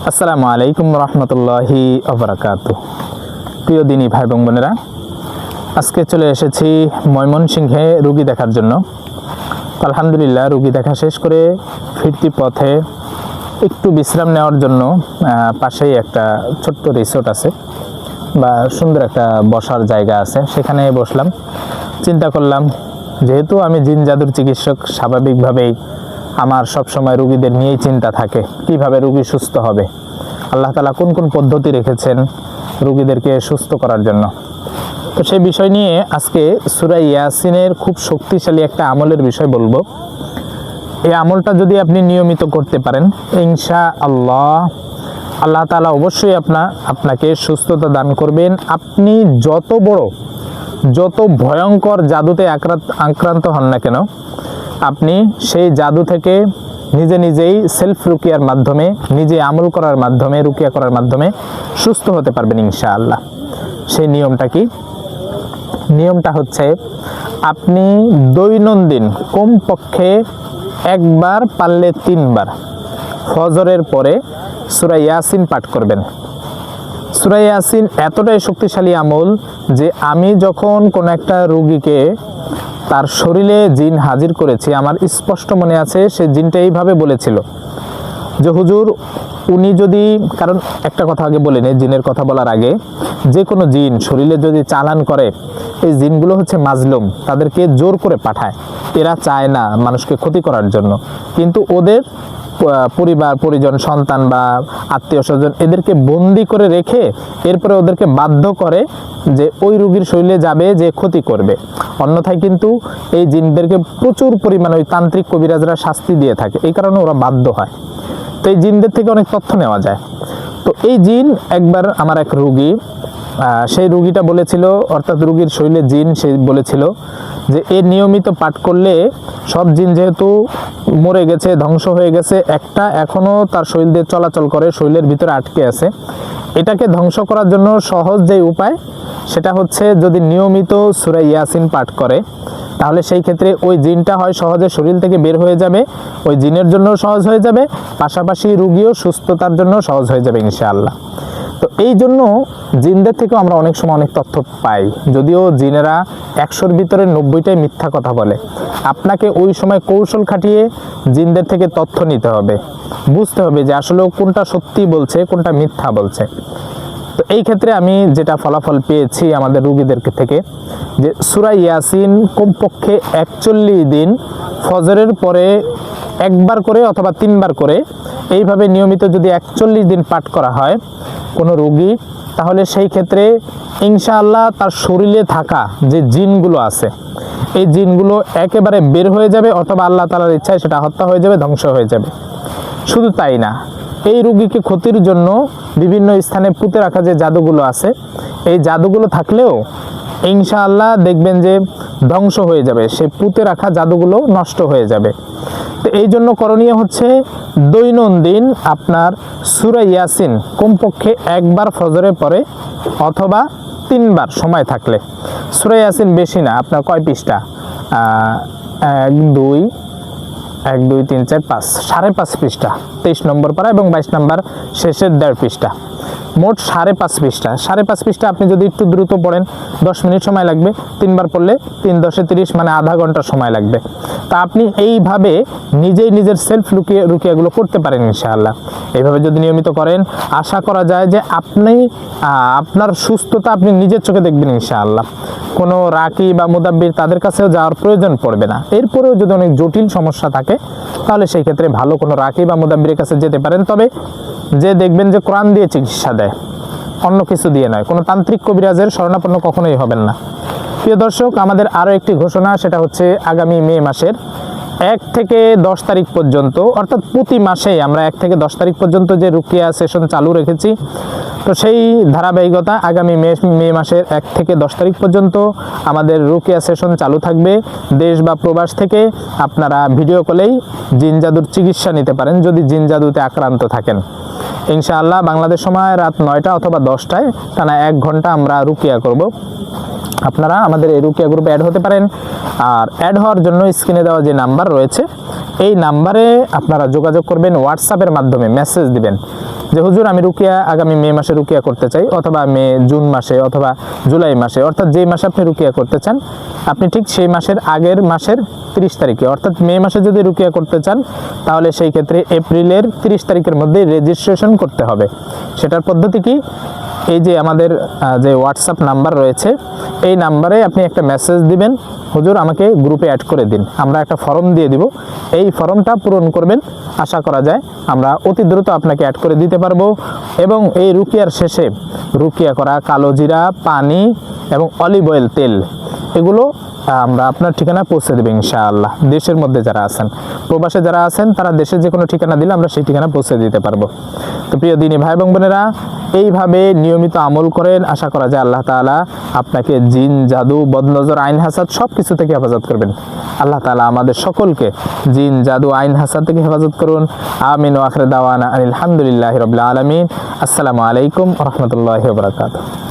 আসসালামু আলাইকুম রহমতুল্লাহি ওবারাকাতুহু। প্রিয় দিনী ভাই বোন বোনেরা, আজকে চলে এসেছি ময়মনসিংহে রুগী দেখার জন্য। আলহামদুলিল্লাহ, রুগী দেখা শেষ করে ফিরতি পথে একটু বিশ্রাম নেওয়ার জন্য পাশেই একটা ছোট্ট রিসোর্ট আছে বা সুন্দর একটা বসার জায়গা আছে, সেখানে বসলাম। চিন্তা করলাম, যেহেতু আমি জিন জাদুর চিকিৎসক, স্বাভাবিকভাবেই আমার সবসময় রুগীদের নিয়েই চিন্তা থাকে কিভাবে রুগী সুস্থ হবে, আল্লাহ তাআলা কোন কোন পদ্ধতি রেখেছেন রুগীদেরকে সুস্থ করার জন্য। তো সেই বিষয় নিয়ে আজকে সূরা ইয়াসিনের খুব শক্তিশালী একটা আমলের বিষয় বলবো। এই আমলটা যদি আপনি নিয়মিত করতে পারেন, ইনশাআল্লাহ আল্লাহ তাআলা অবশ্যই আপনাকে সুস্থতা দান করবেন। আপনি যত ভয়ঙ্কর জাদুতে আক্রান্ত হন না কেন, আপনি সেই জাদু থেকে নিজেই সেলফ রুকিয়ার মাধ্যমে, নিজে আমল করার মাধ্যমে, রুকিয়া করার মাধ্যমে সুস্থ হতে পারবেন ইনশাআল্লাহ। সেই নিয়মটা কি? নিয়মটা হচ্ছে, আপনি দৈনন্দিন কমপক্ষে একবার, পারলে 3 বার ফজরের পরে সূরা ইয়াসিন পাঠ করবেন। সূরা ইয়াসিন এতটাই শক্তিশালী আমল যে আমি যখন কোন একটা রোগীকে তার শরীরে জিন হাজির করেছি, আমার স্পষ্ট মনে আছে সে জিনটা এইভাবে বলেছিল যে, হুজুর উনি যদি, কারণ একটা কথা আগে বলে নেই, জিনের কথা বলার আগে, যে কোনো জিন শরীরে যদি চালান করে, এই জিনগুলো হচ্ছে মাজলুম, তাদেরকে জোর করে পাঠায়। এরা চায় না মানুষকে ক্ষতি করার জন্য, কিন্তু ওদের পরিবার পরিজন, সন্তান বা আত্মীয় স্বজন, এদেরকে বন্দি করে রেখে এরপরে ওদেরকে বাধ্য করে যে ওই রোগীর শরীরে যাবে, যে ক্ষতি করবে। অন্যথায় কিন্তু এই জিনদেরকে প্রচুর পরিমাণে ওই তান্ত্রিক কবিরাজরা শাস্তি দিয়ে থাকে, এই কারণে ওরা বাধ্য হয়। তো এই জিনদের থেকে অনেক তথ্য নেওয়া যায়। তো এই জিন একবার আমার এক রোগী, সেই রোগীটা বলেছিল, অর্থাৎ রোগীর শরীরে জিন, সে বলেছিল যে এ নিয়মিত পাঠ করলে সব জিন যেহেতু মরে গেছে, ধ্বংস হয়ে গেছে, একটা এখনও তার শরীর দিয়ে চলাচল করে, শরীরের ভিতরে আটকে আছে, এটাকে ধ্বংস করার জন্য সহজ যে উপায়, সেটা হচ্ছে যদি নিয়মিত সূরা ইয়াসিন পাঠ করে, তাহলে সেই ক্ষেত্রে ওই জিনটা হয় সহজে শরীর থেকে বের হয়ে যাবে, ওই জিনের জন্য সহজ হয়ে যাবে, পাশাপাশি রোগীও সুস্থতার জন্য সহজ হয়ে যাবে ইনশাআল্লাহ। তো এই জন্য জিনদের থেকেও আমরা অনেক সময় অনেক তথ্য পাই, যদিও জিনেরা 100-র ভিতরে 90টাই মিথ্যা কথা বলে। আপনাকে ওই সময় কৌশল খাটিয়ে জিনদের থেকে তথ্য নিতে হবে, বুঝতে হবে যে আসলে কোনটা সত্যি বলছে, কোনটা মিথ্যা বলছে। তো এই ক্ষেত্রে আমি যেটা ফলাফল পেয়েছি আমাদের রোগীদের থেকে, যে সূরা ইয়াসিন কমপক্ষে 41 দিন ফজরের পরে একবার করে অথবা 3 বার করে এইভাবে নিয়মিত যদি 41 দিন পাঠ করা হয় কোনো রোগী, তাহলে সেই ক্ষেত্রে ইনশাআল্লাহ তার শরীরে থাকা যে জিনগুলো আছে, এই জিনগুলো একেবারে বের হয়ে যাবে, অথবা আল্লাহ তাআলার ইচ্ছায় সেটা হত্যা হয়ে যাবে, ধ্বংস হয়ে যাবে। শুধু তাই না, এই রোগীকে ক্ষতির জন্য বিভিন্ন স্থানে পুঁতে রাখা যে জাদুগুলো আছে, এই জাদুগুলো থাকলেও ইনশাআল্লাহ দেখবেন যে ধ্বংস হয়ে যাবে, সেই পুঁতে রাখা জাদুগুলো নষ্ট হয়ে যাবে। তো এই জন্য করণীয় হচ্ছে, দৈনন্দিন আপনার সূরা ইয়াসিন কমপক্ষে একবার ফজরের পরে অথবা 3 বার সময় থাকলে। সূরা ইয়াসিন বেশি না, আপনার কয় পৃষ্ঠা? 1 2 3 4 5, 5.5 পৃষ্ঠা, 23 নম্বর পারা এবং 22 নম্বর শেষের 1.5 পৃষ্ঠা, মোট 5.5 পৃষ্ঠা। 5.5 পৃষ্ঠা আপনি যদি একটু দ্রুত পড়েন 10 মিনিট সময় লাগবে, 3 বার পড়লে 3 10 30, মানে আধা ঘন্টা সময় লাগবে। তা আপনি এইভাবে নিজের সেলফ রুকিয়াগুলো করতে পারেন ইনশাআল্লাহ। এইভাবে যদি নিয়মিত করেন, আশা করা যায় যে আপনি আপনার সুস্থতা আপনি নিজের চোখে দেখবেন ইনশাআল্লাহ। কোনো রাকি বা মুদাব্বির তাদের কাছেও যাওয়ার প্রয়োজন পড়বে না। এরপরেও যদি অনেক জটিল সমস্যা থাকে, তাহলে সেই ক্ষেত্রে ভালো কোনো রাকি বা মুদাব্বিরের কাছে যেতে পারেন। তবে যে দেখবেন যে কোরআন দিয়ে চিকিৎসা দেয়, অন্য কিছু দিয়ে নয়, কোনো তান্ত্রিক কবিরাজের শরণাপন্ন কখনোই হবেন না। প্রিয় দর্শক, আমাদের আরও একটি ঘোষণা, সেটা হচ্ছে আগামী মে মাসের 1 থেকে 10 তারিখ পর্যন্ত, অর্থাৎ প্রতি মাসেই আমরা 1 থেকে 10 তারিখ পর্যন্ত যে রুকিয়া সেশন চালু রেখেছি, তো সেই ধারাবাহিকতা আগামী মে মাসের 1 থেকে 10 তারিখ পর্যন্ত আমাদের রুকিয়া সেশন চালু থাকবে। দেশ বা প্রবাস থেকে আপনারা ভিডিও কলেই জিন জাদুর চিকিৎসা নিতে পারেন যদি জিন জাদুতে আক্রান্ত থাকেন। ইনশাআল্লাহ বাংলাদেশ সময় রাত 9টা অথবা 10টায় টানা 1 ঘন্টা আমরা রুকিয়া করব। আপনারা আমাদের এই রুকিয়া গ্রুপে অ্যাড হতে পারেন। আর অ্যাড হওয়ার জন্য স্ক্রিনে দেওয়া যে নাম্বার রয়েছে, এই নাম্বারে আপনারা যোগাযোগ করবেন, হোয়াটসঅ্যাপের মাধ্যমে মেসেজ দিবেন। যে হুজুর আমি রুকিয়া আগামী মে মাসে রুকিয়া করতে চাই, অথবা জুন মাসে অথবা জুলাই মাসে, অর্থাৎ যে মাসে আপনি রুকিয়া করতে চান আপনি ঠিক সেই মাসের আগের মাসের 30 তারিখে, অর্থাৎ মে মাসে যদি রুকিয়া করতে চান তাহলে সেই ক্ষেত্রে এপ্রিলের 30 তারিখের মধ্যে রেজিস্ট্রেশন করতে হবে। সেটার পদ্ধতি কি, এই যে আমাদের যে হোয়াটসঅ্যাপ নাম্বার রয়েছে এই নাম্বারে আপনি একটা মেসেজ দিবেন, হুজুর আমাকে গ্রুপে অ্যাড করে দিন, আমরা একটা ফর্ম দিয়ে দিব, এই ফর্মটা পূরণ করবেন, আশা করা যায় আমরা অতি দ্রুত আপনাকে অ্যাড করে দিতে পারবো। এবং এই রুকিয়ার শেষে রুকিয়া করা কালো জিরা, পানি এবং অলিভ অয়েল তেল এগুলো আমরা আপনার ঠিকানা পৌঁছে দেবো ইনশাআল্লাহ। দেশের মধ্যে যারা আছেন, প্রবাসে যারা আছেন তারা দেশে যে কোনো ঠিকানা দিলে আমরা সেই ঠিকানা পৌঁছে দিতে পারবো। তো প্রিয় দিনী ভাই এবং বোনেরা, এইভাবে নিয়মিত আমল করেন, আশা করা যায় আল্লাহ তাআলা আপনাকে জিন, জাদু, বদনজর, আইন হাসাদ সব কিছু থেকে হেফাজত করবেন। আল্লাহ তাআলা আমাদের সকলকে জিন, জাদু, আইন হাসাদ থেকে হেফাজত করুন। আমিন ওয়া আখির দাওয়ানা আলহামদুলিল্লাহি রাব্বিল আলামিন। আসসালামু আলাইকুম ওয়া রাহমাতুল্লাহি ওয়া বারাকাতুহু।